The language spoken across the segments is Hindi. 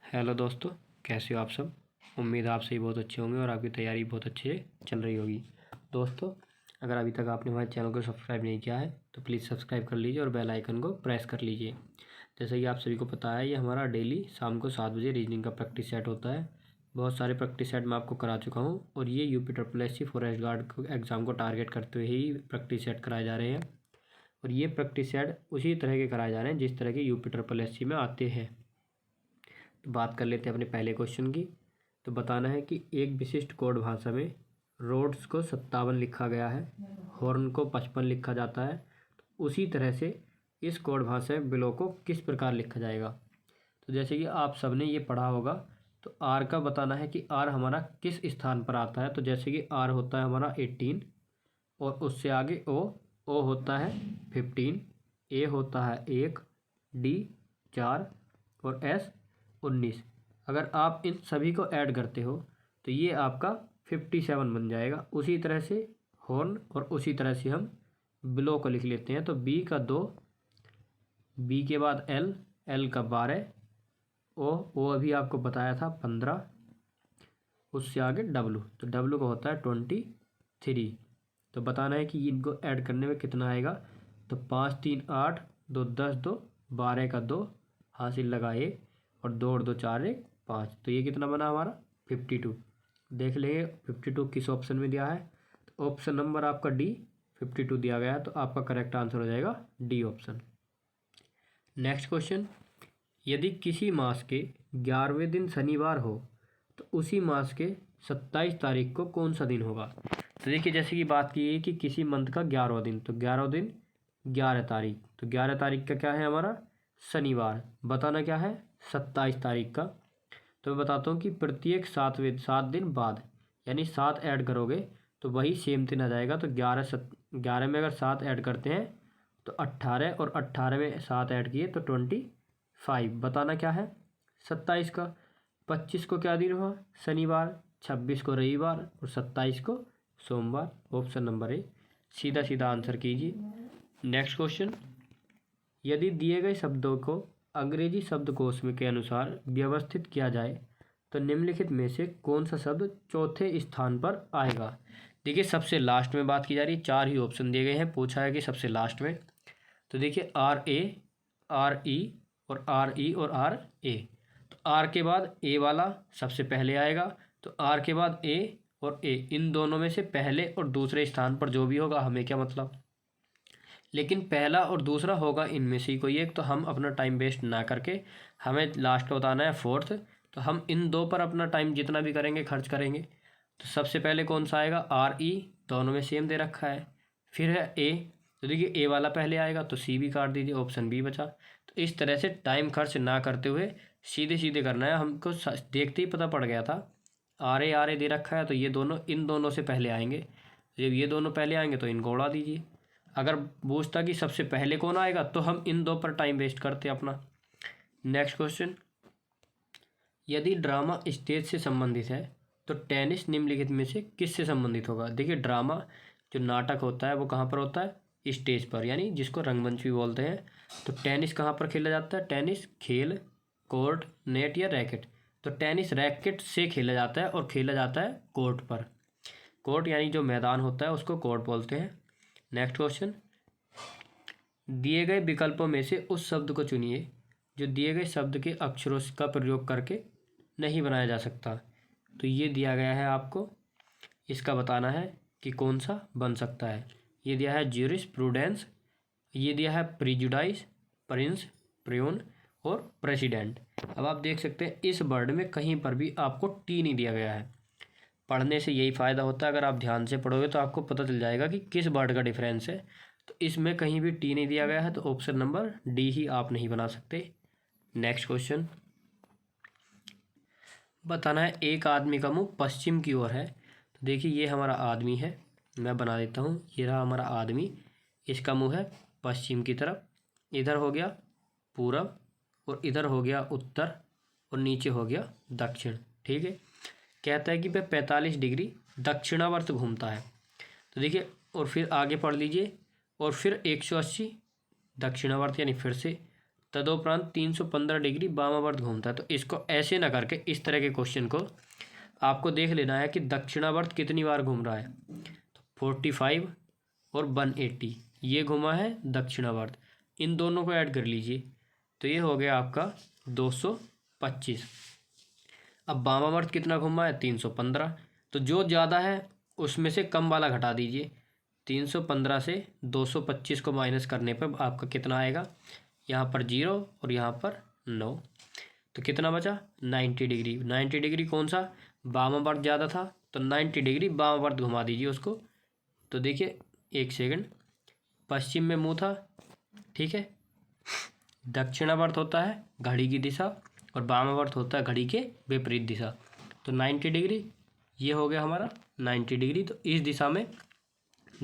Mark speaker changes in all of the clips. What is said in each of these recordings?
Speaker 1: हेलो दोस्तों, कैसे हो आप सब। उम्मीद है आप सही बहुत अच्छे होंगे और आपकी तैयारी बहुत अच्छे चल रही होगी। दोस्तों, अगर अभी तक आपने हमारे चैनल को सब्सक्राइब नहीं किया है तो प्लीज़ सब्सक्राइब कर लीजिए और बेल आइकन को प्रेस कर लीजिए। जैसे कि आप सभी को पता है, ये हमारा डेली शाम को 7 बजे रीजनिंग का प्रैक्टिस सेट होता है। बहुत सारे प्रैक्टिस सेट मैं आपको करा चुका हूँ और ये UP SSC forest guard exam को टारगेट करते हुए ही प्रैक्टिस सेट कराए जा रहे हैं। और ये प्रैक्टिस सेट उसी तरह के कराए जा रहे हैं जिस तरह के UP SSC में आते हैं। तो बात कर लेते हैं अपने पहले क्वेश्चन की। तो बताना है कि एक विशिष्ट कोड भाषा में रोड्स को 57 लिखा गया है, हॉर्न को 55 लिखा जाता है। तो उसी तरह से इस कोड भाषा में बिलो को किस प्रकार लिखा जाएगा। तो जैसे कि आप सबने ये पढ़ा होगा, तो आर का बताना है कि आर हमारा किस स्थान पर आता है। तो जैसे कि आर होता है हमारा 18 और उससे आगे ओ होता है 15, ए होता है 1, डी 4 और एस 19। अगर आप इन सभी को ऐड करते हो तो ये आपका 57 बन जाएगा। उसी तरह से हॉर्न और उसी तरह से हम बिलो को लिख लेते हैं। तो बी का 2, बी के बाद एल, एल का 12, ओ अभी आपको बताया था 15, उससे आगे डब्लू, तो डब्लू का होता है 23। तो बताना है कि इनको ऐड करने में कितना आएगा। तो 5 3 8, 2 10, 2 12 का 2, हासिल लगा 1 और 2 और 2 4 1 5। तो ये कितना बना हमारा 52। देख लेंगे 52 किस ऑप्शन में दिया है। तो ऑप्शन नंबर आपका डी 52 दिया गया है, तो आपका करेक्ट आंसर हो जाएगा डी ऑप्शन। नेक्स्ट क्वेश्चन, यदि किसी मास के 11वें दिन शनिवार हो तो उसी मास के 27 तारीख को कौन सा दिन होगा। तो देखिए, जैसे कि बात की है कि किसी मंथ का 11वां दिन, तो 11वां दिन 11 तारीख, तो 11 तारीख का क्या है हमारा शनिवार। बताना क्या है 27 तारीख का। तो मैं बताता हूँ कि प्रत्येक 7 दिन बाद, यानी 7 ऐड करोगे तो वही सेम दिन आ जाएगा। तो 11 में अगर 7 ऐड करते हैं तो 18, और 18 में 7 ऐड किए तो 25। बताना क्या है 27 का। 25 को क्या दिन हुआ शनिवार, 26 को रविवार और 27 को सोमवार। ऑप्शन नंबर ए सीधा सीधा आंसर कीजिए। नेक्स्ट क्वेश्चन, यदि दिए गए शब्दों को अंग्रेजी शब्दकोश में के अनुसार व्यवस्थित किया जाए तो निम्नलिखित में से कौन सा शब्द चौथे स्थान पर आएगा। देखिए, सबसे लास्ट में बात की जा रही है, 4 ही ऑप्शन दिए गए हैं, पूछा है कि सबसे लास्ट में। तो देखिए RA, RE और RE और RA। तो R के बाद A वाला सबसे पहले आएगा। तो R के बाद A और A, इन दोनों में से पहले और दूसरे स्थान पर जो भी होगा हमें क्या मतलब, लेकिन पहला और दूसरा होगा इनमें से ही कोई एक। तो हम अपना टाइम वेस्ट ना करके हमें लास्ट का बताना है फोर्थ। तो हम इन दो पर अपना टाइम जितना भी करेंगे खर्च करेंगे। तो सबसे पहले कौन सा आएगा RE, दोनों में सेम दे रखा है। फिर है A, तो देखिए A वाला पहले आएगा तो C भी काट दीजिए, ऑप्शन B बचा। तो इस तरह से टाइम खर्च ना करते हुए सीधे सीधे करना है। हमको देखते ही पता पड़ गया था RA दे रखा है, तो ये दोनों इन दोनों से पहले आएंगे। जब ये दोनों पहले आएंगे तो इनको उड़ा दीजिए। अगर पूछता कि सबसे पहले कौन आएगा तो हम इन दो पर टाइम वेस्ट करते अपना। नेक्स्ट क्वेश्चन, यदि ड्रामा स्टेज से संबंधित है तो टेनिस निम्नलिखित में से किससे संबंधित होगा। देखिए, ड्रामा जो नाटक होता है वो कहाँ पर होता है स्टेज पर, यानी जिसको रंगमंच भी बोलते हैं। तो टेनिस कहाँ पर खेला जाता है, टेनिस खेल कोर्ट, नेट या रैकेट। तो टेनिस रैकेट से खेला जाता है और खेला जाता है कोर्ट पर। कोर्ट यानी जो मैदान होता है उसको कोर्ट बोलते हैं। नेक्स्ट क्वेश्चन, दिए गए विकल्पों में से उस शब्द को चुनिए जो दिए गए शब्द के अक्षरों का प्रयोग करके नहीं बनाया जा सकता। तो ये दिया गया है आपको, इसका बताना है कि कौन सा बन सकता है। ये दिया है ज्यूरिस्प्रूडेंस, ये दिया है प्रिजुडाइस, प्रिंस, प्रियोन और प्रेसिडेंट। अब आप देख सकते हैं इस वर्ड में कहीं पर भी आपको टी नहीं दिया गया है। पढ़ने से यही फ़ायदा होता है, अगर आप ध्यान से पढ़ोगे तो आपको पता चल जाएगा कि किस वर्ड का डिफरेंस है। तो इसमें कहीं भी टी नहीं दिया गया है, तो ऑप्शन नंबर डी ही आप नहीं बना सकते। नेक्स्ट क्वेश्चन, बताना है एक आदमी का मुंह पश्चिम की ओर है। तो देखिए, ये हमारा आदमी है, मैं बना देता हूँ, ये रहा हमारा आदमी, इसका मुंह है पश्चिम की तरफ। इधर हो गया पूरब और इधर हो गया उत्तर और नीचे हो गया दक्षिण। ठीक है, कहता है कि वह 45 डिग्री दक्षिणावर्त घूमता है। तो देखिए, और फिर आगे पढ़ लीजिए, और फिर 180 दक्षिणावर्त, यानी फिर से तदोपरांत 315 डिग्री वामावर्त घूमता है। तो इसको ऐसे ना करके इस तरह के क्वेश्चन को आपको देख लेना है कि दक्षिणावर्त कितनी बार घूम रहा है। तो 45 और 180 ये घुमा है दक्षिणावर्त, इन दोनों को ऐड कर लीजिए तो ये हो गया आपका 225। अब वामावर्त कितना घुमा है 315, तो जो ज़्यादा है उसमें से कम वाला घटा दीजिए। 315 से 225 को माइनस करने पर आपका कितना आएगा, यहाँ पर 0 और यहाँ पर 9, तो कितना बचा 90 डिग्री। 90 डिग्री कौन सा, वामावर्त ज़्यादा था तो 90 डिग्री वामावर्त घुमा दीजिए उसको। तो देखिए एक सेकंड, पश्चिम में मुँह था, ठीक है। दक्षिणावर्त होता है घड़ी की दिशा और वामावर्त होता है घड़ी के विपरीत दिशा। तो 90 डिग्री ये हो गया हमारा 90 डिग्री, तो इस दिशा में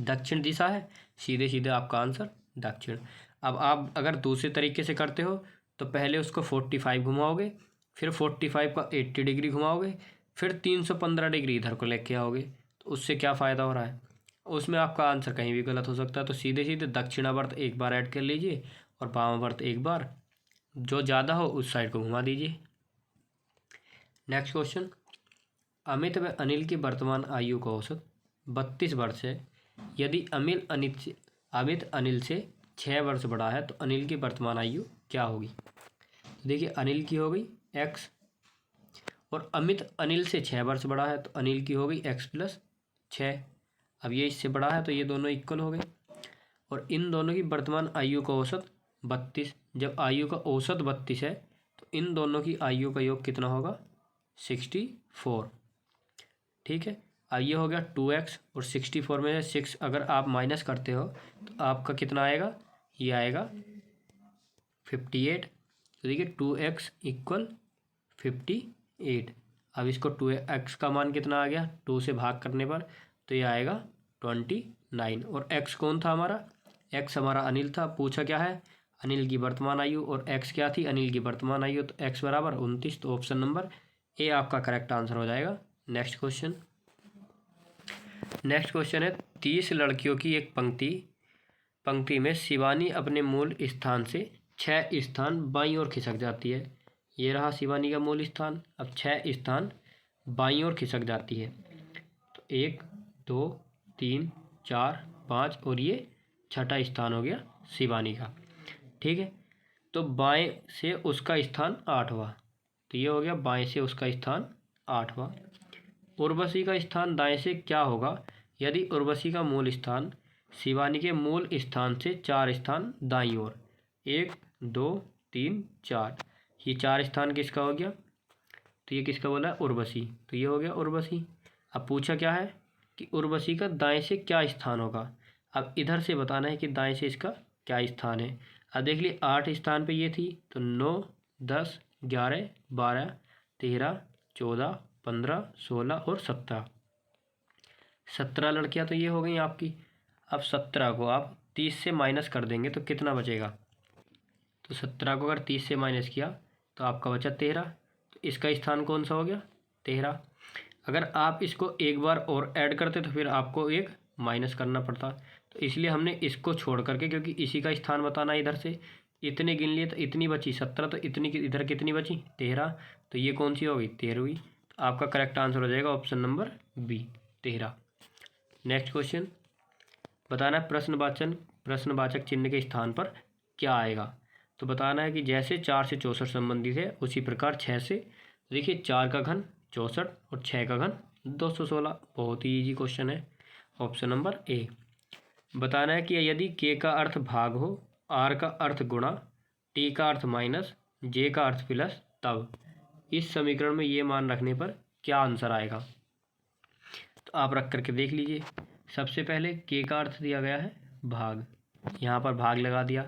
Speaker 1: दक्षिण दिशा है, सीधे सीधे आपका आंसर दक्षिण। अब आप अगर दूसरे तरीके से करते हो तो पहले उसको 45 घुमाओगे, फिर 45 का 80 डिग्री घुमाओगे, फिर 315 डिग्री इधर को लेके आओगे, तो उससे क्या फ़ायदा हो रहा है, उसमें आपका आंसर कहीं भी गलत हो सकता है। तो सीधे सीधे दक्षिणावर्त एक बार ऐड कर लीजिए और वामावर्त एक बार, जो ज़्यादा हो उस साइड को घुमा दीजिए। नेक्स्ट क्वेश्चन, अमित व अनिल की वर्तमान आयु का औसत 32 वर्ष है। यदि अमित अनिल से 6 वर्ष बड़ा है तो अनिल की वर्तमान आयु क्या होगी। तो देखिए अनिल की हो गई x और अमित अनिल से 6 वर्ष बड़ा है तो अनिल की हो गई x + 6। अब ये इससे बड़ा है तो ये दोनों इक्वल हो गए और इन दोनों की वर्तमान आयु का औसत 32। जब आयु का औसत 32 है तो इन दोनों की आयु का योग कितना होगा 64, ठीक है। अब ये हो गया 2x और 64 में से 6 अगर आप माइनस करते हो तो आपका कितना आएगा, ये आएगा 58। तो देखिए 2x = 58। अब इसको 2x का मान कितना आ गया, 2 से भाग करने पर तो ये आएगा 29। और x कौन था हमारा, x हमारा अनिल था। पूछा क्या है, अनिल की वर्तमान आयु, और x क्या थी, अनिल की वर्तमान आयु, तो x = 29। तो ऑप्शन नंबर ए आपका करेक्ट आंसर हो जाएगा। नेक्स्ट क्वेश्चन है 30 लड़कियों की एक पंक्ति में शिवानी अपने मूल स्थान से 6 स्थान बाईं ओर खिसक जाती है। ये रहा शिवानी का मूल स्थान, अब 6 स्थान बाईं ओर खिसक जाती है। तो 1 2 3 4 5 और ये छठा स्थान हो गया शिवानी का, ठीक है। तो बाएं से उसका स्थान 8वां, तो ये हो गया बाएं से उसका स्थान 8वां। उर्वशी का स्थान दाएं से क्या होगा यदि उर्वशी का मूल स्थान शिवानी के मूल स्थान से 4 स्थान दाईं ओर, 1 2 3 4, ये 4 स्थान किसका हो गया, तो ये किसका बोला है उर्वशी, तो ये हो गया उर्वशी। अब पूछा क्या है कि उर्वशी का दाएं से क्या स्थान होगा। अब इधर से बताना है कि दाएं से इसका क्या स्थान है। अब देख लिए 8 स्थान पे ये थी तो 9 10 11 12 13 14 15 16 और 17 लड़कियां तो ये हो गई आपकी। अब 17 को आप 30 से माइनस कर देंगे तो कितना बचेगा, तो 17 को अगर 30 से माइनस किया तो आपका बचा 13, तो इसका स्थान कौन सा हो गया 13। अगर आप इसको एक बार और ऐड करते तो फिर आपको एक माइनस करना पड़ता, तो इसलिए हमने इसको छोड़ करके, क्योंकि इसी का स्थान बताना इधर से इतने गिन लिए तो इतनी बची 17, तो इतनी इधर कितनी बची 13, तो ये कौन सी हो गई 13वीं। तो आपका करेक्ट आंसर हो जाएगा option number B 13। Next question, बताना है प्रश्नवाचक चिन्ह के स्थान पर क्या आएगा। तो बताना है कि जैसे 4 से 64 संबंधित है उसी प्रकार 6 से, देखिए 4 का घन 64 और 6 का घन 216, बहुत ही इजी क्वेश्चन है। Option number A. बताना है कि यदि के का अर्थ भाग हो, आर का अर्थ गुणा, टी का अर्थ माइनस, जे का अर्थ प्लस, तब इस समीकरण में ये मान रखने पर क्या आंसर आएगा। तो आप रख करके देख लीजिए। सबसे पहले के का अर्थ दिया गया है भाग, यहाँ पर भाग लगा दिया।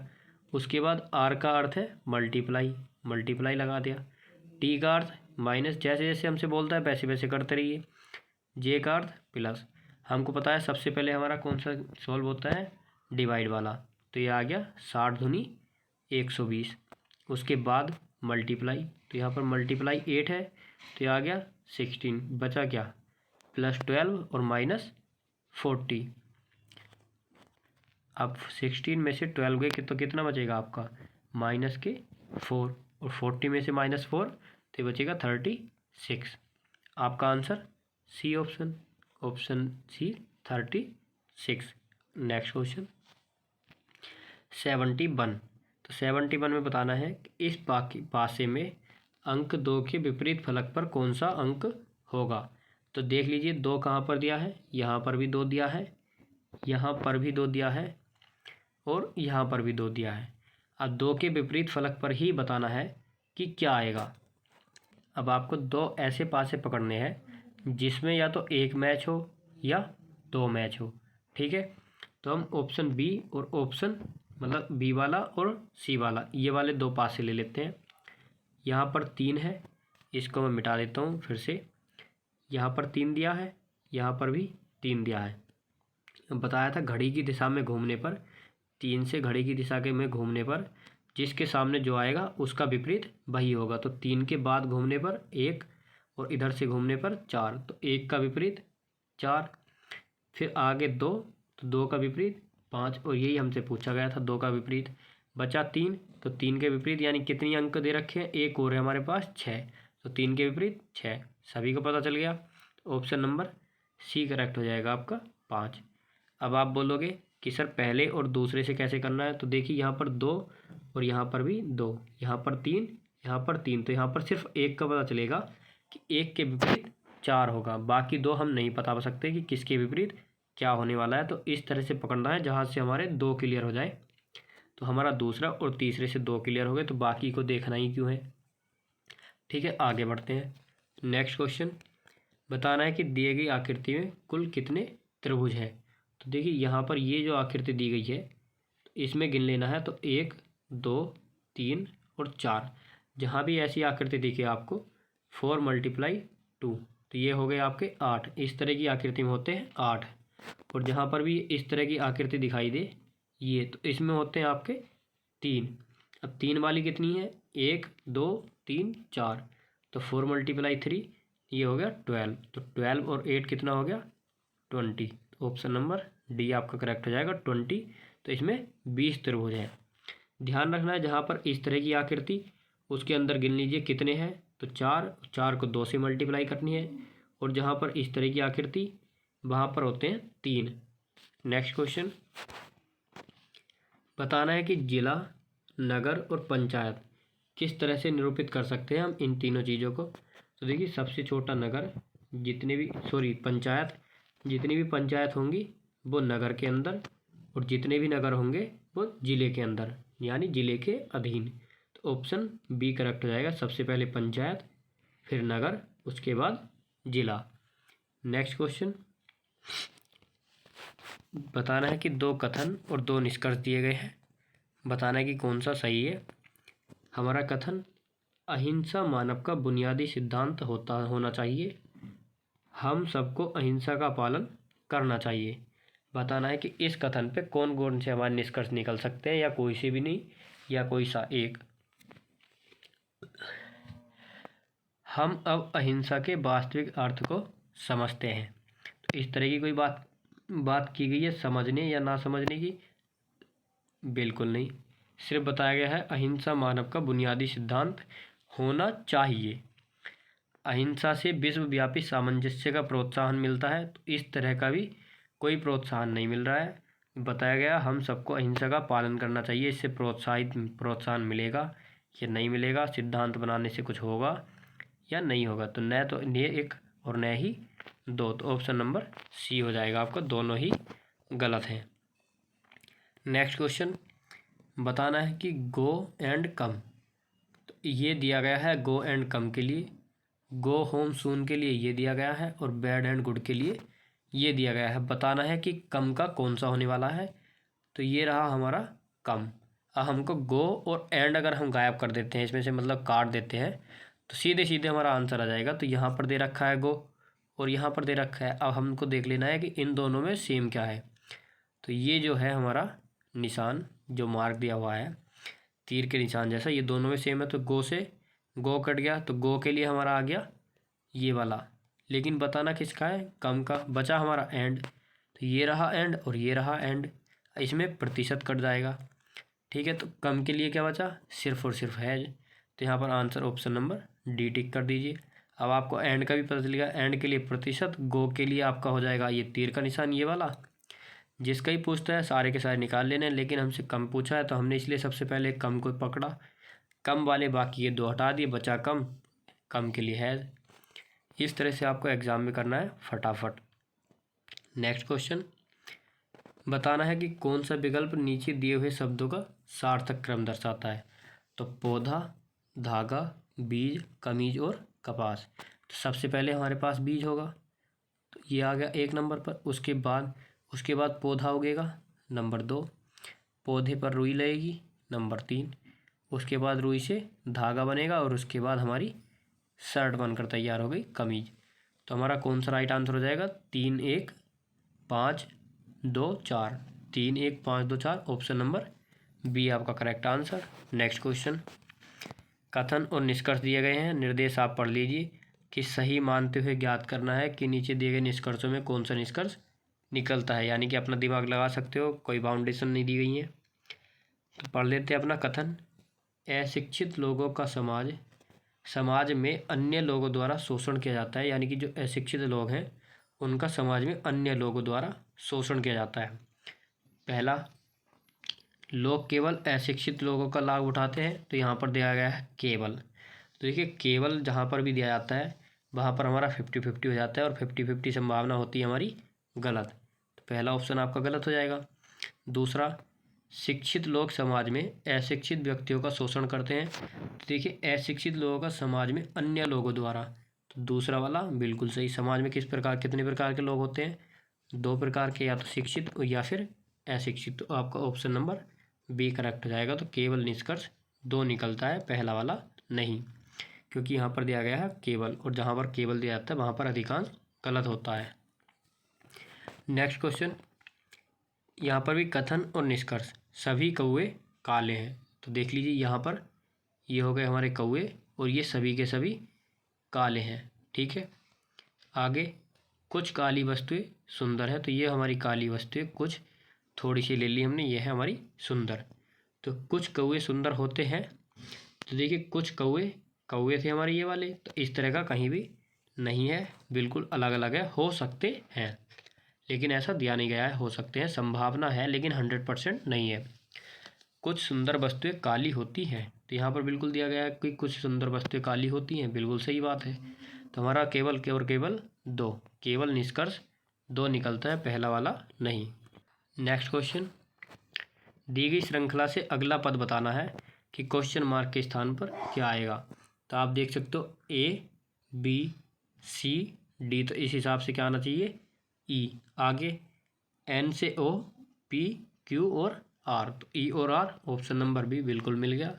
Speaker 1: उसके बाद आर का अर्थ है मल्टीप्लाई लगा दिया। टी का अर्थ माइनस, जैसे जैसे हमसे बोलता है वैसे वैसे करते रहिए। जे का अर्थ प्लस, हमको पता है सबसे पहले हमारा कौन सा सॉल्व होता है डिवाइड वाला, तो ये आ गया 60 दूनी 120। उसके बाद मल्टीप्लाई, तो यहाँ पर मल्टीप्लाई 8 है तो ये आ गया 16, बचा क्या +12 और -40। अब 16 में से 12 गए तो कितना बचेगा आपका -12। 4 और 40 में से -4 तो ये बचेगा 36। आपका answer C option, option C 36। Next question 71। तो 71 में बताना है कि इस पासे में अंक 2 के विपरीत फलक पर कौन सा अंक होगा। तो देख लीजिए 2 कहाँ पर दिया है, यहाँ पर भी 2 दिया है, यहाँ पर भी 2 दिया है और यहाँ पर भी 2 दिया है। अब 2 के विपरीत फलक पर ही बताना है कि क्या आएगा। अब आपको 2 ऐसे पासे पकड़ने हैं जिसमें या तो एक मैच हो या 2 मैच हो, ठीक है। तो हम ऑप्शन बी और ऑप्शन मतलब बी वाला और सी वाला ये वाले 2 पासे ले लेते हैं। यहाँ पर 3 है, इसको मैं मिटा देता हूँ फिर से। यहाँ पर 3 दिया है, यहाँ पर भी 3 दिया है। बताया था घड़ी की दिशा में घूमने पर, 3 से घड़ी की दिशा के में घूमने पर जिसके सामने जो आएगा उसका विपरीत वही होगा। तो 3 के बाद घूमने पर 1 और इधर से घूमने पर 4, तो 1 का विपरीत 4, फिर आगे 2 तो 2 का विपरीत 5 और यही हमसे पूछा गया था 2 का विपरीत। बचा 3 तो 3 के विपरीत यानी कितनी अंक दे रखे हैं, एक और है हमारे पास 6, तो 3 के विपरीत 6। सभी को पता चल गया। ऑप्शन नंबर सी करेक्ट हो जाएगा आपका 5। अब आप बोलोगे कि सर पहले और दूसरे से कैसे करना है। तो देखिए यहाँ पर 2 और यहाँ पर भी 2, यहाँ पर 3, यहाँ पर 3, तो यहाँ पर सिर्फ एक का पता चलेगा कि एक के विपरीत 4 होगा, बाकी 2 हम नहीं बता सकते कि किसके विपरीत क्या होने वाला है। तो इस तरह से पकड़ना है जहाँ से हमारे 2 क्लियर हो जाए। तो हमारा दूसरा और तीसरे से 2 क्लियर हो गए, तो बाकी को देखना ही क्यों है। ठीक है, आगे बढ़ते हैं। नेक्स्ट क्वेश्चन बताना है कि दिए गई आकृति में कुल कितने त्रिभुज हैं। तो देखिए यहाँ पर ये जो आकृति दी गई है तो इसमें गिन लेना है। तो 1 2 3 और 4, जहाँ भी ऐसी आकृति दिखे आपको 4 × 2 तो ये हो गए आपके 8। इस तरह की आकृति में होते हैं 8। और जहाँ पर भी इस तरह की आकृति दिखाई दे ये, तो इसमें होते हैं आपके 3। अब 3 वाली कितनी है, 1 2 3 4, तो 4 × 3 ये हो गया 12। तो 12 और 8 कितना हो गया 20। तो ऑप्शन नंबर डी आपका करेक्ट हो जाएगा 20। तो इसमें 20 त्रिभुज हैं। ध्यान रखना है जहाँ पर इस तरह की आकृति उसके अंदर गिन लीजिए कितने हैं। तो 4 को 2 से मल्टीप्लाई करनी है। और जहाँ पर इस तरह की आकृति वहाँ पर होते हैं 3। नेक्स्ट क्वेश्चन बताना है कि जिला, नगर और पंचायत किस तरह से निरूपित कर सकते हैं हम इन तीनों चीज़ों को। तो देखिए सबसे छोटा नगर पंचायत, जितनी भी पंचायत होंगी वो नगर के अंदर, और जितने भी नगर होंगे वो जिले के अंदर यानी जिले के अधीन। तो ऑप्शन बी करेक्ट हो जाएगा। सबसे पहले पंचायत, फिर नगर, उसके बाद जिला। नेक्स्ट क्वेश्चन बताना है कि 2 कथन और 2 निष्कर्ष दिए गए हैं। बताना है कि कौन सा सही है। हमारा कथन अहिंसा मानव का बुनियादी सिद्धांत होना चाहिए। हम सबको अहिंसा का पालन करना चाहिए। बताना है कि इस कथन पे कौन कौन से हमारे निष्कर्ष निकल सकते हैं, या कोई से भी नहीं, या कोई सा एक। हम अब अहिंसा के वास्तविक अर्थ को समझते हैं। तो इस तरह की कोई बात की गई है समझने या ना समझने की? बिल्कुल नहीं। सिर्फ बताया गया है अहिंसा मानव का बुनियादी सिद्धांत होना चाहिए। अहिंसा से विश्वव्यापी सामंजस्य का प्रोत्साहन मिलता है, तो इस तरह का भी कोई प्रोत्साहन नहीं मिल रहा है। बताया गया हम सबको अहिंसा का पालन करना चाहिए, इससे प्रोत्साहन मिलेगा या नहीं मिलेगा, सिद्धांत बनाने से कुछ होगा या नहीं होगा। तो न तो ये एक और न ही 2, तो ऑप्शन नंबर सी हो जाएगा आपका, दोनों ही गलत हैं। नेक्स्ट क्वेश्चन बताना है कि गो एंड कम। तो ये दिया गया है गो एंड कम के लिए, गो होम सून के लिए ये दिया गया है, और बैड एंड गुड के लिए ये दिया गया है। बताना है कि कम का कौन सा होने वाला है। तो ये रहा हमारा कम। अब हमको गो और एंड अगर हम गायब कर देते हैं इसमें से, मतलब काट देते हैं, तो सीधे सीधे हमारा आंसर आ जाएगा। तो यहाँ पर दे रखा है गो और यहाँ पर दे रखा है। अब हमको देख लेना है कि इन दोनों में सेम क्या है। तो ये जो है हमारा निशान जो मार्क दिया हुआ है तीर के निशान जैसा, ये दोनों में सेम है। तो गो से गो कट गया, तो गो के लिए हमारा आ गया ये वाला। लेकिन बताना किसका है, कम का। बचा हमारा एंड, तो ये रहा एंड और ये रहा एंड, इसमें प्रतिशत कट जाएगा। ठीक है, तो कम के लिए क्या बचा, सिर्फ और सिर्फ हैज। तो यहाँ पर आंसर ऑप्शन नंबर डी टिक कर दीजिए। अब आपको एंड का भी पता चलेगा, एंड के लिए प्रतिशत, गो के लिए आपका हो जाएगा ये तीर का निशान ये वाला। जिसका ही पूछता है सारे के सारे निकाल लेने, लेकिन हमसे कम पूछा है तो हमने इसलिए सबसे पहले कम को पकड़ा। कम वाले बाकी ये दो हटा दिए, बचा कम, कम के लिए है। इस तरह से आपको एग्जाम में करना है फटाफट। नेक्स्ट क्वेश्चन, बताना है कि कौन सा विकल्प नीचे दिए हुए शब्दों का सार्थक क्रम दर्शाता है। तो पौधा, धागा, बीज, कमीज और कपास। तो सबसे पहले हमारे पास बीज होगा, तो ये आ गया 1 नंबर पर। उसके बाद पौधा उगेगा, नंबर 2। पौधे पर रुई लगेगी, नंबर 3। उसके बाद रुई से धागा बनेगा और उसके बाद हमारी शर्ट बनकर तैयार हो गई कमीज। तो हमारा कौन सा राइट आंसर हो जाएगा, 3 1 5 2 4। 3 1 5 2 4, ऑप्शन नंबर बी आपका करेक्ट आंसर। नेक्स्ट क्वेश्चन, कथन और निष्कर्ष दिए गए हैं, निर्देश आप पढ़ लीजिए कि सही मानते हुए ज्ञात करना है कि नीचे दिए गए निष्कर्षों में कौन सा निष्कर्ष निकलता है। यानी कि अपना दिमाग लगा सकते हो, कोई बाउंडेशन नहीं दी गई है। तो पढ़ लेते हैं अपना कथन। अशिक्षित लोगों का समाज में अन्य लोगों द्वारा शोषण किया जाता है। यानी कि जो अशिक्षित लोग हैं उनका समाज में अन्य लोगों द्वारा शोषण किया जाता है। पहला, लोग केवल अशिक्षित लोगों का लाभ उठाते हैं। तो यहाँ पर दिया गया है केवल। तो देखिए, केवल जहाँ पर भी दिया जाता है वहाँ पर हमारा 50-50 हो जाता है और 50-50 संभावना होती है हमारी गलत। तो पहला ऑप्शन आपका गलत हो जाएगा। दूसरा, शिक्षित लोग समाज में अशिक्षित व्यक्तियों का शोषण करते हैं। तो देखिए, अशिक्षित लोगों का समाज में अन्य लोगों द्वारा, तो दूसरा वाला बिल्कुल सही। समाज में कितने प्रकार के लोग होते हैं, 2 प्रकार के, या तो शिक्षित या फिर अशिक्षित। तो आपका ऑप्शन नंबर बी करेक्ट हो जाएगा। तो केवल निष्कर्ष 2 निकलता है, पहला वाला नहीं, क्योंकि यहाँ पर दिया गया है केवल, और जहाँ पर केवल दिया जाता है वहाँ पर अधिकांश गलत होता है। नेक्स्ट क्वेश्चन, यहाँ पर भी कथन और निष्कर्ष, सभी कौवे काले हैं। तो देख लीजिए, यहाँ पर ये हो गए हमारे कौवे और ये सभी के सभी काले हैं। ठीक है, आगे, कुछ काली वस्तुएं सुंदर है। तो ये हमारी काली वस्तुएं कुछ थोड़ी सी ले ली हमने, ये है हमारी सुंदर। तो कुछ कौवे सुंदर होते हैं। तो देखिए, कुछ कौवे थे हमारे ये वाले, तो इस तरह का कहीं भी नहीं है, बिल्कुल अलग अलग है। हो सकते हैं लेकिन ऐसा दिया नहीं गया है, हो सकते हैं, संभावना है लेकिन 100% नहीं है। कुछ सुंदर वस्तुएं काली होती हैं। तो यहाँ पर बिल्कुल दिया गया है कि कुछ सुंदर वस्तुएं काली होती हैं, बिल्कुल सही बात है। तो हमारा केवल 2, केवल निष्कर्ष 2 निकलता है, पहला वाला नहीं। नेक्स्ट क्वेश्चन, दी गई श्रृंखला से अगला पद बताना है कि क्वेश्चन मार्क के स्थान पर क्या आएगा। तो आप देख सकते हो A B C D, तो इस हिसाब से क्या आना चाहिए, E। आगे N से O P Q और R, तो E और R, ऑप्शन नंबर बी बिल्कुल मिल गया।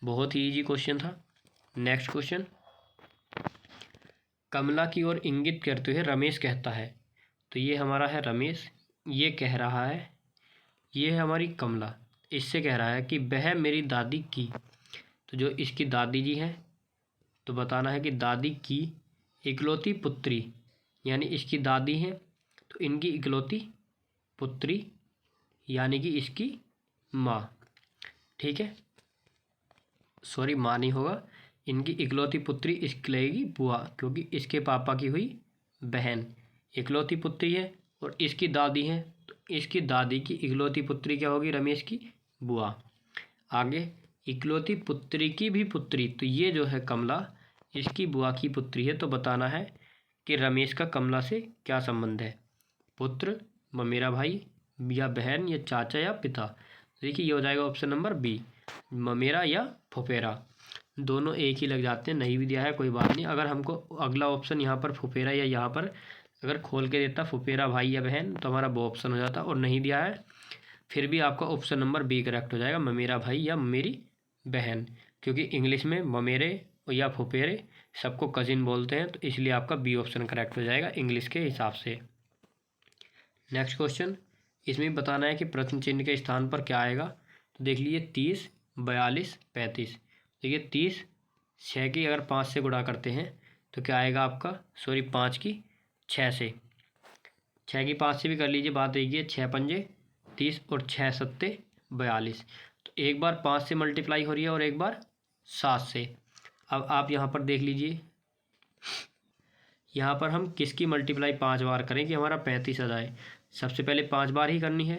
Speaker 1: बहुत ही इजी क्वेश्चन था। नेक्स्ट क्वेश्चन, कमला की ओर इंगित करते हुए रमेश कहता है। तो ये हमारा है रमेश, ये कह रहा है, ये है हमारी कमला, इससे कह रहा है कि वह मेरी दादी की। तो जो इसकी दादी जी हैं, तो बताना है कि दादी की इकलौती पुत्री, यानी इसकी दादी हैं तो इनकी इकलौती पुत्री, यानी कि इसकी माँ। ठीक है, सॉरी, माँ नहीं होगा, इनकी इकलौती पुत्री इसकी लगेगी बुआ, क्योंकि इसके पापा की हुई बहन इकलौती पुत्री है और इसकी दादी है, तो इसकी दादी की इकलौती पुत्री क्या होगी, रमेश की बुआ। आगे, इकलौती पुत्री की भी पुत्री, तो ये जो है कमला, इसकी बुआ की पुत्री है। तो बताना है कि रमेश का कमला से क्या संबंध है, पुत्र, ममेरा भाई या बहन या चाचा या पिता। देखिए, ये हो जाएगा ऑप्शन नंबर बी, ममेरा या फुफेरा। दोनों एक ही लग जाते हैं, नहीं भी दिया है कोई बात नहीं। अगर हमको अगला ऑप्शन यहाँ पर फुफेरा या यहाँ पर अगर खोल के देता फुफेरा भाई या बहन, तो हमारा वो ऑप्शन हो जाता, और नहीं दिया है फिर भी आपका ऑप्शन नंबर बी करेक्ट हो जाएगा, ममेरा भाई या मेरी बहन, क्योंकि इंग्लिश में ममेरे या फुफेरे सबको कजिन बोलते हैं, तो इसलिए आपका बी ऑप्शन करेक्ट हो जाएगा इंग्लिश के हिसाब से। नेक्स्ट क्वेश्चन, इसमें बताना है कि प्रश्न चिन्ह के स्थान पर क्या आएगा। तो देख लीजिए, 30 42 35। देखिए, 30 6 की अगर 5 से गुणा करते हैं तो क्या आएगा आपका, सॉरी 5 की 6 से, 6 की 5 से भी कर लीजिए, बात एक ही है, 6 पंजे 30 और 6 सत्ते 42। तो एक बार 5 से मल्टीप्लाई हो रही है और एक बार 7 से। अब आप यहाँ पर देख लीजिए, यहाँ पर हम किसकी मल्टीप्लाई 5 बार करें कि हमारा 35 आ जाए। सबसे पहले 5 बार ही करनी है,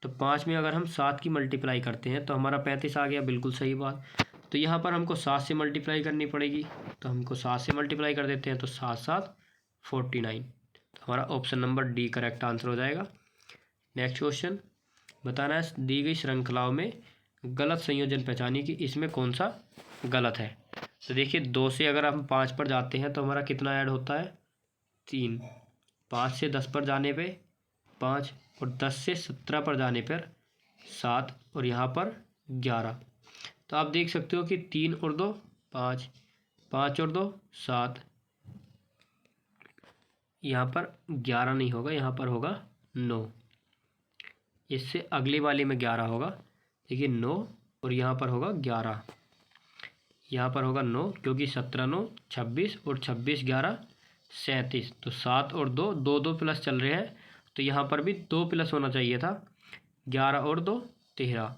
Speaker 1: तो 5 में अगर हम 7 की मल्टीप्लाई करते हैं तो हमारा 35 आ गया, बिल्कुल सही बात। तो यहाँ पर हमको 7 से मल्टीप्लाई करनी पड़ेगी, तो हमको 7 से मल्टीप्लाई कर देते हैं, तो 7 7 49। तो हमारा option number D correct answer हो जाएगा। नेक्स्ट क्वेश्चन, बताना है दी गई श्रृंखलाओं में गलत संयोजन पहचानिए कि इसमें कौन सा गलत है। तो देखिए 2 से अगर हम 5 पर जाते हैं तो हमारा कितना ऐड होता है, 3। 5 से 10 पर जाने पे 5, और 10 से 17 पर जाने पर 7, और यहाँ पर 11। तो आप देख सकते हो कि 3 और 2 5, 5 और 2 7, यहाँ पर 11 नहीं होगा, यहाँ पर होगा 9। इससे अगली वाली में 11 होगा, देखिए 9 और यहाँ पर होगा 11, यहाँ पर होगा 9, क्योंकि 17 9 26 और 26 11 37। तो 7 और 2 2 2 प्लस चल रहे हैं, तो यहाँ पर भी 2 प्लस होना चाहिए था। 11 और 2 13,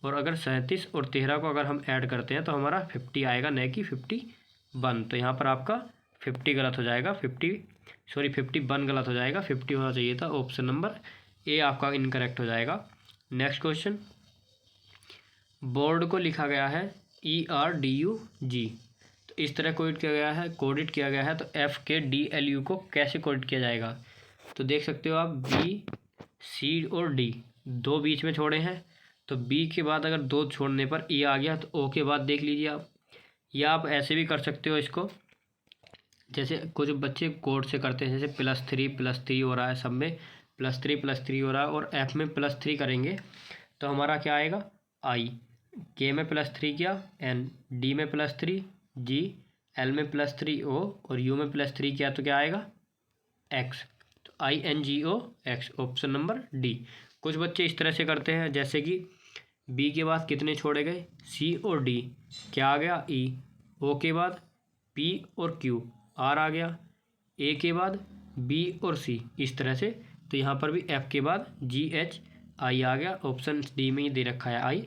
Speaker 1: और अगर 37 और 13 को अगर हम ऐड करते हैं तो हमारा 50 आएगा, न कि 51। तो यहाँ पर आपका 50 गलत हो जाएगा, 51 गलत हो जाएगा, 50 होना चाहिए था। ऑप्शन नंबर ए आपका इनकरेक्ट हो जाएगा। नेक्स्ट क्वेश्चन, बोर्ड को लिखा गया है ERDUG, तो इस तरह कोडिट किया गया है, तो F के DLU को कैसे कोडिट किया जाएगा। तो देख सकते हो आप B C और D 2 बीच में छोड़े हैं, तो B के बाद अगर 2 छोड़ने पर E आ गया, तो O के बाद देख लीजिए आप, या आप ऐसे भी कर सकते हो इसको, जैसे कुछ बच्चे कोड से करते हैं, जैसे +3 हो रहा है, सब में +3 हो रहा है, और F में +3 करेंगे तो हमारा क्या आएगा, I, K में +3 किया N, D में +3 G, L में +3 O, और U में +3 किया तो क्या आएगा X। तो INGOX, ऑप्शन नंबर डी। कुछ बच्चे इस तरह से करते हैं, जैसे कि B के बाद कितने छोड़े गए, C और D, क्या आ गया E, O के बाद P और Q, R आ गया, A के बाद B और C, इस तरह से। तो यहाँ पर भी F के बाद GH I आ गया, ऑप्शन डी में ही दे रखा है I,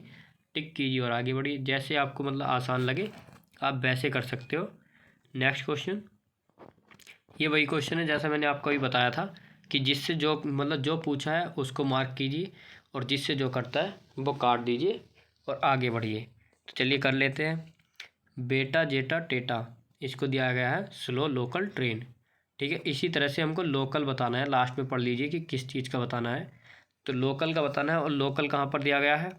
Speaker 1: टिक कीजिए और आगे बढ़िए। जैसे आपको मतलब आसान लगे आप वैसे कर सकते हो। नेक्स्ट क्वेश्चन, ये वही क्वेश्चन है जैसा मैंने आपको अभी बताया था कि जिससे जो मतलब जो पूछा है उसको मार्क कीजिए, और जिससे जो करता है वो काट दीजिए और आगे बढ़िए। तो चलिए कर लेते हैं। बेटा जेटा टेटा, इसको दिया गया है स्लो लोकल ट्रेन, ठीक है। इसी तरह से हमको लोकल बताना है, लास्ट में पढ़ लीजिए कि किस चीज़ का बताना है। तो लोकल का बताना है, और लोकल कहाँ पर दिया गया है,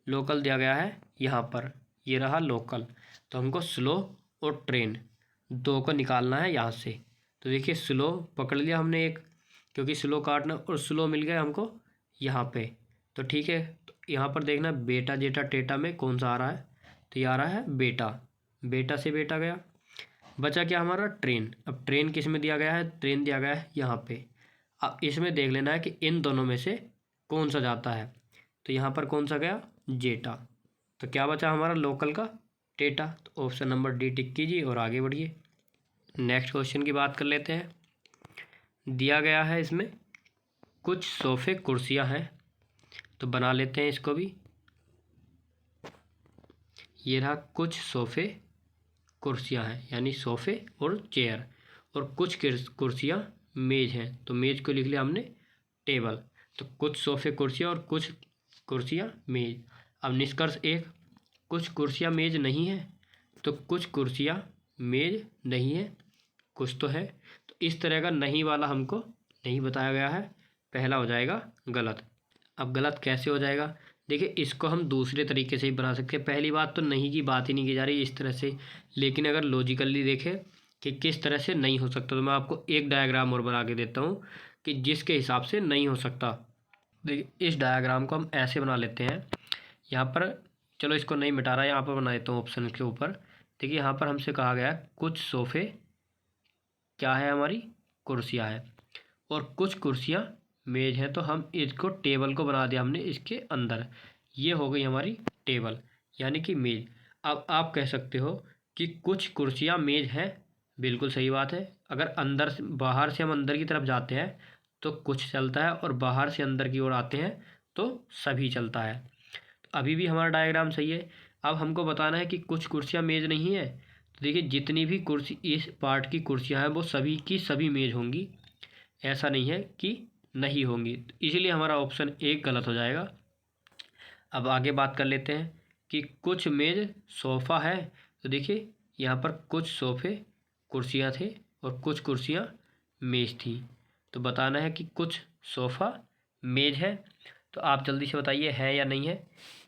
Speaker 1: लोकल दिया गया है यहाँ पर, ये रहा लोकल। तो हमको स्लो और ट्रेन 2 को निकालना है यहाँ से। तो देखिए स्लो पकड़ लिया हमने एक, क्योंकि स्लो काटना, और स्लो मिल गया हमको यहाँ पे। तो ठीक है, तो यहाँ पर देखना बेटा जेटा टेटा में कौन सा आ रहा है, तो ये आ रहा है बेटा, बेटा से बेटा गया, बचा क्या हमारा ट्रेन। अब ट्रेन किस में दिया गया है, ट्रेन दिया गया है यहाँ पे। अब इसमें देख लेना है कि इन दोनों में से कौन सा जाता है, तो यहाँ पर कौन सा गया, जेटा। तो क्या बचा हमारा लोकल का टेटा, तो ऑप्शन नंबर डी टिक कीजिए और आगे बढ़िए। नेक्स्ट क्वेश्चन की बात कर लेते हैं। दिया गया है इसमें कुछ सोफ़े कुर्सियां हैं, तो बना लेते हैं इसको भी। ये रहा कुछ सोफ़े कुर्सियां हैं, यानी सोफ़े और चेयर, और कुछ कुर्सियां मेज हैं, तो मेज को लिख लिया हमने टेबल। तो कुछ सोफ़े कुर्सियां और कुछ कुर्सियां मेज। अब निष्कर्ष एक, कुछ कुर्सियां मेज नहीं है, तो कुछ कुर्सियां मेज नहीं है, कुछ तो है। तो इस तरह का नहीं वाला हमको नहीं बताया गया है, पहला हो जाएगा गलत। अब गलत कैसे हो जाएगा, देखिए इसको हम दूसरे तरीके से ही बना सकते हैं। पहली बात तो नहीं की बात ही नहीं की जा रही इस तरह से, लेकिन अगर लॉजिकली देखें कि किस तरह से नहीं हो सकता, तो मैं आपको एक डायग्राम और बना के देता हूँ कि जिसके हिसाब से नहीं हो सकता। देखिए इस डायग्राम को हम ऐसे बना लेते हैं, यहाँ पर चलो इसको नहीं मिटा रहा, यहाँ पर बना देता हूँ ऑप्शन के ऊपर। देखिए यहाँ पर हमसे कहा गया कुछ सोफ़े क्या है, हमारी कुर्सियाँ हैं, और कुछ कुर्सियाँ मेज है, तो हम इसको टेबल को बना दिया हमने इसके अंदर। ये हो गई हमारी टेबल, यानी कि मेज। अब आप कह सकते हो कि कुछ कुर्सियाँ मेज हैं, बिल्कुल सही बात है। अगर अंदर से बाहर से हम अंदर की तरफ जाते हैं तो कुछ चलता है, और बाहर से अंदर की ओर आते हैं तो सभी चलता है। अभी भी हमारा डायग्राम सही है। अब हमको बताना है कि कुछ कुर्सियाँ मेज नहीं है। तो देखिए जितनी भी कुर्सी इस पार्ट की कुर्सियाँ हैं वो सभी की सभी मेज होंगी, ऐसा नहीं है कि नहीं होंगी। तो इसीलिए हमारा ऑप्शन 1 गलत हो जाएगा। अब आगे बात कर लेते हैं कि कुछ मेज सोफ़ा है। तो देखिए यहाँ पर कुछ सोफ़े कुर्सियाँ थे और कुछ कुर्सियाँ मेज थी। तो बताना है कि कुछ सोफ़ा मेज है। तो आप जल्दी से बताइए है या नहीं है।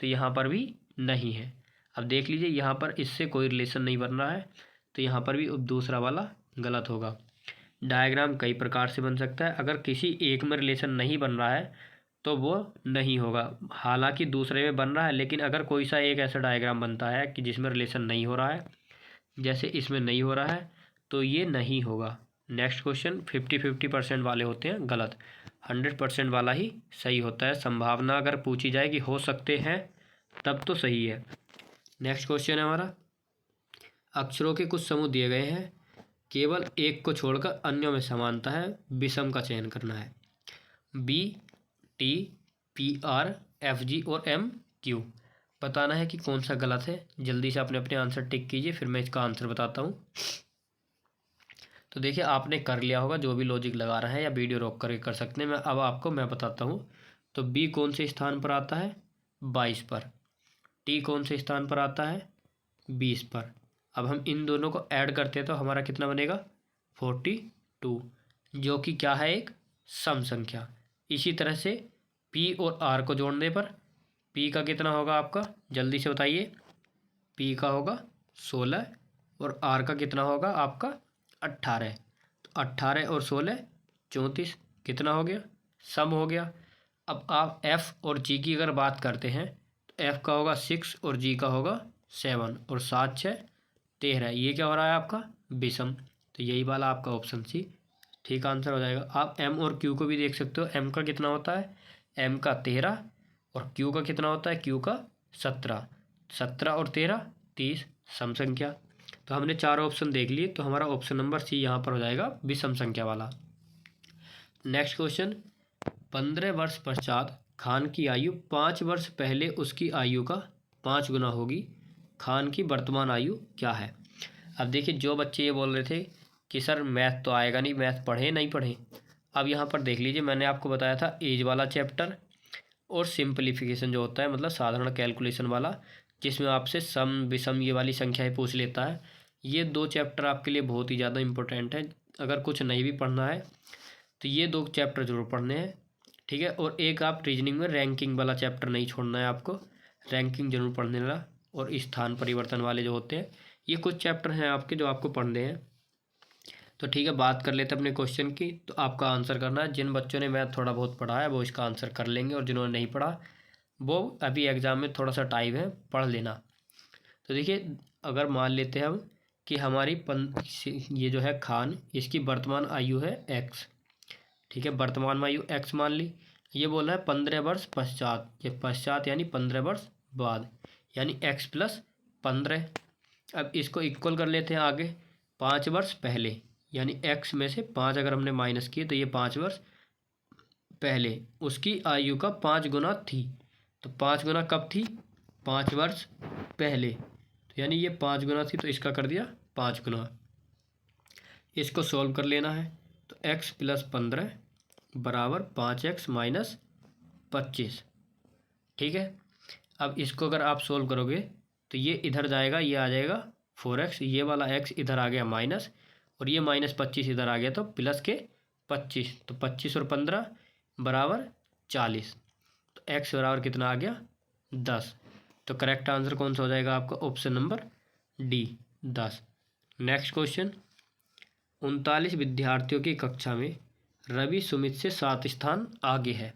Speaker 1: तो यहाँ पर भी नहीं है। अब देख लीजिए यहाँ पर इससे कोई रिलेशन नहीं बन रहा है, तो यहाँ पर भी दूसरा वाला गलत होगा। डायग्राम कई प्रकार से बन सकता है, अगर किसी एक में रिलेशन नहीं बन रहा है तो वो नहीं होगा। हालांकि दूसरे में बन रहा है, लेकिन अगर कोई सा एक ऐसा डायग्राम बनता है कि जिसमें रिलेशन नहीं हो रहा है, जैसे इसमें नहीं हो रहा है, तो ये नहीं होगा। नेक्स्ट क्वेश्चन 50-50% वाले होते हैं गलत, 100% वाला ही सही होता है। संभावना अगर पूछी जाए कि हो सकते हैं तब तो सही है। नेक्स्ट क्वेश्चन है हमारा, अक्षरों के कुछ समूह दिए गए हैं, केवल एक को छोड़कर अन्यों में समानता है, विषम का चयन करना है। B, T, P, R, F, G और एम, क्यू। बताना है कि कौन सा गलत है। जल्दी से अपने अपने आंसर टिक कीजिए, फिर मैं इसका आंसर बताता हूँ। तो देखिए आपने कर लिया होगा, जो भी लॉजिक लगा रहे हैं या वीडियो रोक करके कर सकते हैं। अब आपको मैं बताता हूँ। तो बी कौन से स्थान पर आता है, 22 पर। टी कौन से स्थान पर आता है, 20 पर। अब हम इन दोनों को ऐड करते हैं तो हमारा कितना बनेगा, 42, जो कि क्या है, एक सम संख्या। इसी तरह से पी और आर को जोड़ने पर पी का कितना होगा आपका, जल्दी से बताइए। पी का होगा 16 और आर का कितना होगा आपका 18। तो 18 और 16 34, कितना हो गया, सम हो गया। अब आप एफ और जी की अगर बात करते हैं तो एफ का होगा 6 और जी का होगा 7 और 7 6 13। ये क्या हो रहा है आपका, विषम। तो यही वाला आपका ऑप्शन सी ठीक आंसर हो जाएगा। आप एम और क्यू को भी देख सकते हो। एम का कितना होता है, एम का 13 और क्यू का कितना होता है, क्यू का 17। 17 और 13 30, सम संख्या। तो हमने 4 ऑप्शन देख लिए, तो हमारा ऑप्शन नंबर सी यहाँ पर हो जाएगा, विषम संख्या वाला। नेक्स्ट क्वेश्चन, 15 वर्ष पश्चात खान की आयु 5 वर्ष पहले उसकी आयु का 5 गुना होगी। खान की वर्तमान आयु क्या है। अब देखिए जो बच्चे ये बोल रहे थे कि सर मैथ तो आएगा नहीं, मैथ पढ़े नहीं पढ़े। अब यहाँ पर देख लीजिए, मैंने आपको बताया था एज वाला चैप्टर और सिंपलीफिकेशन जो होता है, मतलब साधारण कैलकुलेशन वाला, जिसमें आपसे सम विषम ये वाली संख्याएं पूछ लेता है। ये 2 चैप्टर आपके लिए बहुत ही ज़्यादा इंपॉर्टेंट है। अगर कुछ नहीं भी पढ़ना है तो ये 2 चैप्टर जरूर पढ़ने हैं, ठीक है। और एक आप रीजनिंग में रैंकिंग वाला चैप्टर नहीं छोड़ना है आपको, रैंकिंग जरूर पढ़ने वाला। और स्थान परिवर्तन वाले जो होते हैं, ये कुछ चैप्टर हैं आपके जो आपको पढ़ने हैं। तो ठीक है, बात कर लेते हैं अपने क्वेश्चन की। तो आपका आंसर करना है। जिन बच्चों ने मैथ थोड़ा बहुत पढ़ा है वो इसका आंसर कर लेंगे, और जिन्होंने नहीं पढ़ा वो अभी एग्ज़ाम में थोड़ा सा टाइम है, पढ़ लेना। तो देखिए अगर मान लेते हैं हम कि हमारी ये जो है खान, इसकी वर्तमान आयु है एक्स, ठीक है। वर्तमान आयु एक्स मान ली। ये बोला है 15 वर्ष पश्चात, ये पश्चात यानी 15 वर्ष बाद, यानी एक्स प्लस 15। अब इसको इक्वल कर लेते हैं आगे, 5 वर्ष पहले, यानी एक्स में से 5 अगर हमने माइनस किए तो ये 5 वर्ष पहले उसकी आयु का 5 गुना थी। तो 5 गुना कब थी, 5 वर्ष पहले। तो यानी ये 5 गुना थी, तो इसका कर दिया 5 गुना। इसको सॉल्व कर लेना है। तो x प्लस 15 बराबर 5x माइनस 25, ठीक है। अब इसको अगर आप सोल्व करोगे तो ये इधर जाएगा, ये आ जाएगा 4x, ये वाला x इधर आ गया माइनस, और ये माइनस 25 इधर आ गया तो प्लस के 25। तो 25 और 15 बराबर 40। तो x बराबर कितना आ गया, 10। तो करेक्ट आंसर कौन सा हो जाएगा आपका, option number D, 10। Next question, 39 विद्यार्थियों की कक्षा में रवि सुमित से 7 स्थान आगे है।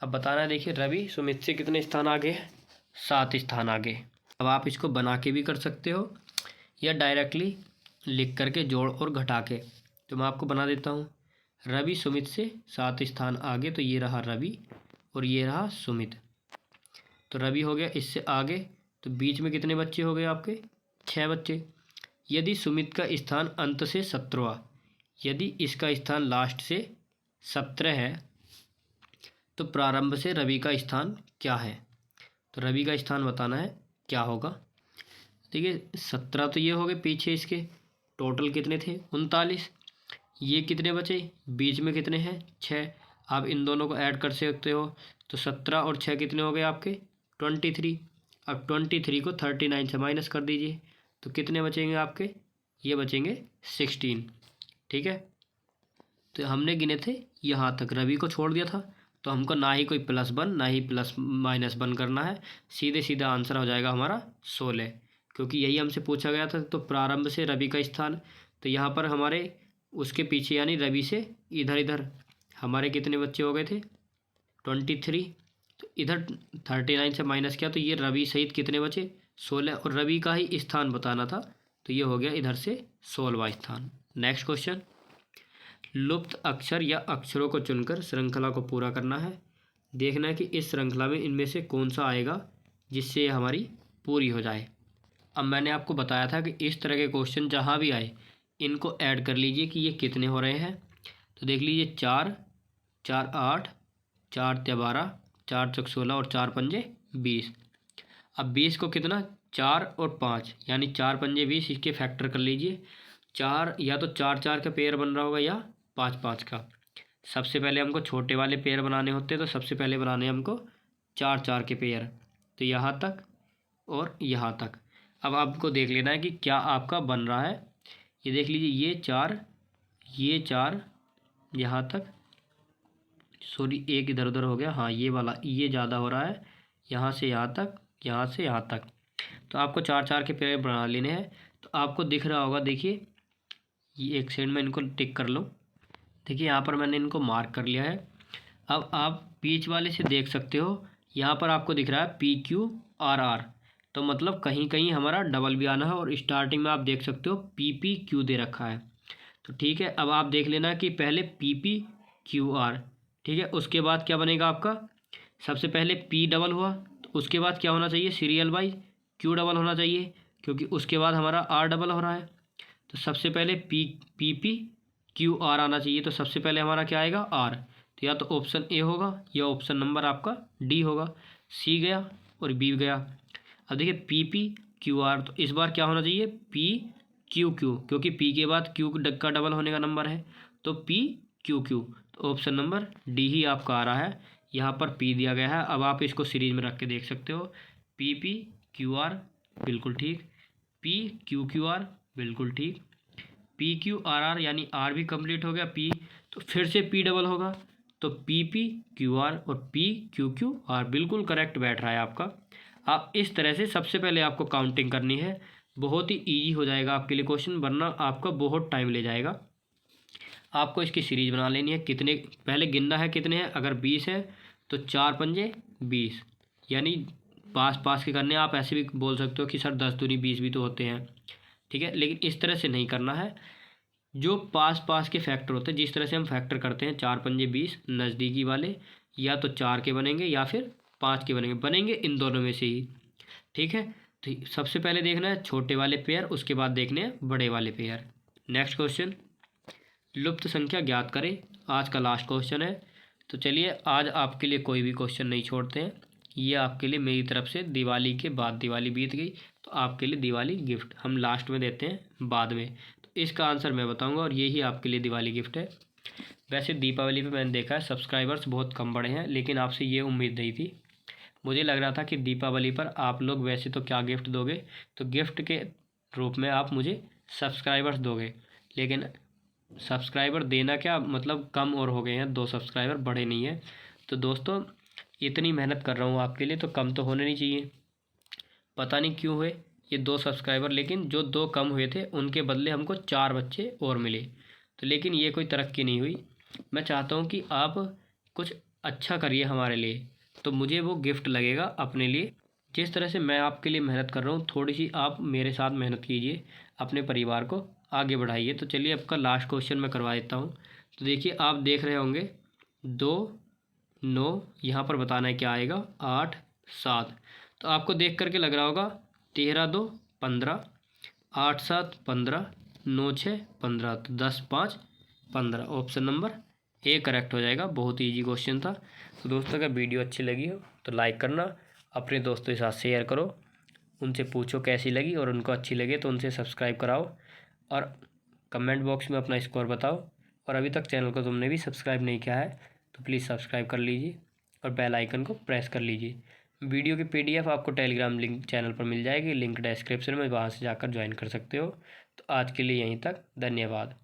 Speaker 1: अब बताना है, देखिए रवि सुमित से कितने स्थान आगे है, 7 स्थान आगे। अब आप इसको बना के भी कर सकते हो या डायरेक्टली लिख करके जोड़ और घटा के। तो मैं आपको बना देता हूँ। रवि सुमित से 7 स्थान आगे, तो ये रहा रवि और ये रहा सुमित। तो रवि हो गया इससे आगे, तो बीच में कितने बच्चे हो गए आपके, 6 बच्चे। यदि सुमित का स्थान अंत से 17वां, यदि इसका स्थान लास्ट से 17 है, तो प्रारंभ से रवि का स्थान क्या है। तो रवि का स्थान बताना है क्या होगा। देखिए 17 तो ये हो गए पीछे, इसके टोटल कितने थे 39। ये कितने बचे, बीच में कितने हैं 6। आप इन दोनों को ऐड कर सकते हो। तो 17 और 6 कितने हो गए आपके 23। अब 23 को 39 से माइनस कर दीजिए, तो कितने बचेंगे आपके, ये बचेंगे 16। ठीक है, तो हमने गिने थे यहाँ तक, रवि को छोड़ दिया था। तो हमको ना ही कोई +1 ना ही -1 करना है, सीधे सीधा आंसर हो जाएगा हमारा 16, क्योंकि यही हमसे पूछा गया था। तो प्रारंभ से रवि का स्थान, तो यहाँ पर हमारे उसके पीछे यानी रवि से इधर इधर हमारे कितने बच्चे हो गए थे 23। तो इधर 39 से माइनस किया तो ये रवि सहित कितने बचे 16, और रवि का ही स्थान बताना था, तो ये हो गया इधर से 16वां स्थान। नेक्स्ट क्वेश्चन, लुप्त अक्षर या अक्षरों को चुनकर श्रृंखला को पूरा करना है। देखना है कि इस श्रृंखला में इनमें से कौन सा आएगा जिससे हमारी पूरी हो जाए। अब मैंने आपको बताया था कि इस तरह के क्वेश्चन जहाँ भी आए इनको ऐड कर लीजिए कि ये कितने हो रहे हैं। तो देख लीजिए 4 4 8, 4 × 12, 4 × 16 और 4 × 5 20। अब 20 को कितना 4 और 5 यानी 4 × 5 20, इसके फैक्टर कर लीजिए। 4 या तो 4 4 का पेयर बन रहा होगा या 5 5 का। सबसे पहले हमको छोटे वाले पेयर बनाने होते हैं, तो सबसे पहले बनाने हमको 4 4 के पेयर, तो यहाँ तक और यहाँ तक। अब आपको देख लेना है कि क्या आपका बन रहा है। ये देख लीजिए ये 4 यहाँ तक, सॉरी एक इधर उधर हो गया, हाँ ये वाला ये ज़्यादा हो रहा है, यहाँ से यहाँ तक, यहाँ से यहाँ तक। तो आपको 4 4 के पेयर बना लेने हैं। तो आपको दिख रहा होगा, देखिए ये एक सेकंड में इनको टिक कर लो। देखिए यहाँ पर मैंने इनको मार्क कर लिया है। अब आप बीच वाले से देख सकते हो, यहाँ पर आपको दिख रहा है PQRR, तो मतलब कहीं कहीं हमारा डबल भी आना है, और स्टार्टिंग में आप देख सकते हो PPQ दे रखा है। तो ठीक है, अब आप देख लेना कि पहले PPQR, ठीक है, उसके बाद क्या बनेगा आपका, सबसे पहले P डबल हुआ, तो उसके बाद क्या होना चाहिए सीरियल वाइज Q डबल होना चाहिए, क्योंकि उसके बाद हमारा R डबल हो रहा है। तो सबसे पहले PPQR आना चाहिए, तो सबसे पहले हमारा क्या आएगा R, तो या तो ऑप्शन ए होगा या ऑप्शन नंबर आपका डी होगा। C गया और B गया। अब देखिए PPQR, तो इस बार क्या होना चाहिए PQQ, क्योंकि P के बाद Q का डबल होने का नंबर है, तो PQQ, तो ऑप्शन नंबर डी ही आपका आ रहा है। यहाँ पर P दिया गया है। अब आप इसको सीरीज में रख के देख सकते हो, PPQR बिल्कुल ठीक, PQQR बिल्कुल ठीक, PQRR यानी R भी कंप्लीट हो गया, P तो फिर से P डबल होगा, तो PPQR और PQQR बिल्कुल करेक्ट बैठ रहा है आपका। आप इस तरह से सबसे पहले आपको काउंटिंग करनी है, बहुत ही ईजी हो जाएगा आपके लिए क्वेश्चन, वरना आपका बहुत टाइम ले जाएगा। आपको इसकी सीरीज बना लेनी है, कितने पहले गिनना है कितने हैं, अगर 20 है तो 4 × 5 20, यानी पास पास के करने। आप ऐसे भी बोल सकते हो कि सर 10 दूनी 20 भी तो होते हैं, ठीक है, लेकिन इस तरह से नहीं करना है। जो पास पास के फैक्टर होते हैं, जिस तरह से हम फैक्टर करते हैं 4 × 5 20 नज़दीकी वाले, या तो 4 के बनेंगे या फिर 5 के बनेंगे इन दोनों में से ही, ठीक है। तो सबसे पहले देखना है छोटे वाले पेयर, उसके बाद देखने हैं बड़े वाले पेयर। नेक्स्ट क्वेश्चन, लुप्त संख्या ज्ञात करें। आज का लास्ट क्वेश्चन है, तो चलिए आज आपके लिए कोई भी क्वेश्चन नहीं छोड़ते हैं। ये आपके लिए मेरी तरफ से, दिवाली के बाद, दिवाली बीत गई तो आपके लिए दिवाली गिफ्ट हम लास्ट में देते हैं बाद में, तो इसका आंसर मैं बताऊंगा और ये ही आपके लिए दिवाली गिफ्ट है। वैसे दीपावली पे मैंने देखा है सब्सक्राइबर्स बहुत कम बढ़े हैं, लेकिन आपसे ये उम्मीद नहीं थी। मुझे लग रहा था कि दीपावली पर आप लोग वैसे तो क्या गिफ्ट दोगे, तो गिफ्ट के रूप में आप मुझे सब्सक्राइबर्स दोगे, लेकिन सब्सक्राइबर देना क्या, मतलब कम और हो गए हैं, 2 सब्सक्राइबर बढ़े नहीं है। तो दोस्तों इतनी मेहनत कर रहा हूँ आपके लिए, तो कम तो होने नहीं चाहिए। पता नहीं क्यों हुए ये 2 सब्सक्राइबर, लेकिन जो 2 कम हुए थे उनके बदले हमको 4 बच्चे और मिले, तो लेकिन ये कोई तरक्की नहीं हुई। मैं चाहता हूँ कि आप कुछ अच्छा करिए हमारे लिए, तो मुझे वो गिफ्ट लगेगा अपने लिए। जिस तरह से मैं आपके लिए मेहनत कर रहा हूँ, थोड़ी सी आप मेरे साथ मेहनत कीजिए, अपने परिवार को आगे बढ़ाइए। तो चलिए आपका लास्ट क्वेश्चन मैं करवा देता हूँ। तो देखिए आप देख रहे होंगे 2 9, यहाँ पर बताना है क्या आएगा 8 7। तो आपको देख करके लग रहा होगा 13 2 15, 8 7 15, 9 6 15, तो 10 5 15, ऑप्शन नंबर ए करेक्ट हो जाएगा। बहुत ईजी क्वेश्चन था। तो दोस्तों अगर वीडियो अच्छी लगी हो तो लाइक करना, अपने दोस्तों के साथ शेयर करो, उनसे पूछो कैसी लगी, और उनको अच्छी लगे तो उनसे सब्सक्राइब कराओ और कमेंट बॉक्स में अपना स्कोर बताओ। और अभी तक चैनल को तुमने भी सब्सक्राइब नहीं किया है तो प्लीज़ सब्सक्राइब कर लीजिए और बेल आइकन को प्रेस कर लीजिए। वीडियो की PDF आपको टेलीग्राम लिंक चैनल पर मिल जाएगी, लिंक डिस्क्रिप्शन में, वहाँ से जाकर ज्वाइन कर सकते हो। तो आज के लिए यहीं तक, धन्यवाद।